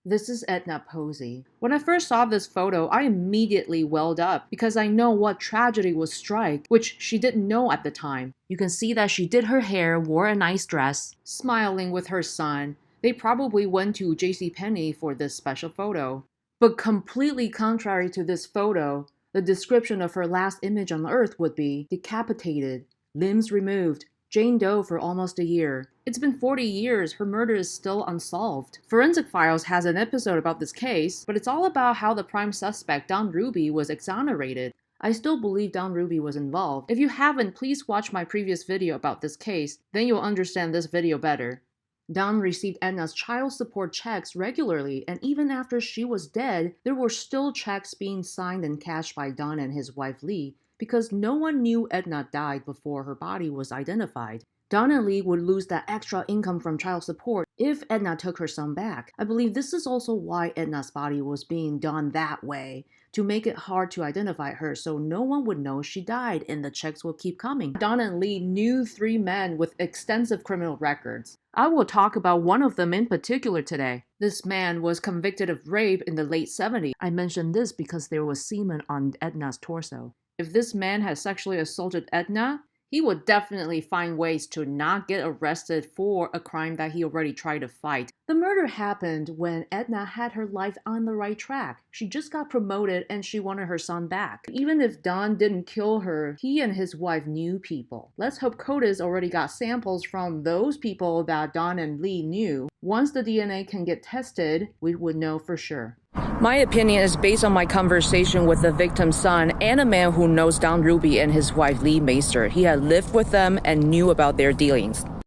This is Edna Posey. When I first saw this photo, I immediately welled up because I know what tragedy would strike, which she didn't know at the time. You can see that she did her hair, wore a nice dress, smiling with her son. They probably went to JCPenney for this special photo. But completely contrary to this photo, the description of her last image on Earth would be decapitated, limbs removed, Jane Doe for almost a year. It's been 40 years, her murder is still unsolved. Forensic Files has an episode about this case, but it's all about how the prime suspect, Don Ruby, was exonerated. I still believe Don Ruby was involved. If you haven't, please watch my previous video about this case, then you'll understand this video better. Don received Edna's child support checks regularly, and even after she was dead, there were still checks being signed and cashed by Don and his wife Leigh, because no one knew Edna died before her body was identified. Don and Leigh would lose that extra income from child support if Edna took her son back. I believe this is also why Edna's body was being done that way, to make it hard to identify her so no one would know she died and the checks will keep coming. Don and Leigh knew 3 men with extensive criminal records. I will talk about one of them in particular today. This man was convicted of rape in the late 70s. I mention this because there was semen on Edna's torso. If this man had sexually assaulted Edna, he would definitely find ways to not get arrested for a crime that he already tried to fight. The murder happened when Edna had her life on the right track. She just got promoted and she wanted her son back. Even if Don didn't kill her, he and his wife knew people. Let's hope CODIS already got samples from those people that Don and Leigh knew. Once the DNA can get tested, we would know for sure. My opinion is based on my conversation with the victim's son and a man who knows Don Ruby and his wife Leigh Maser. He had lived with them and knew about their dealings.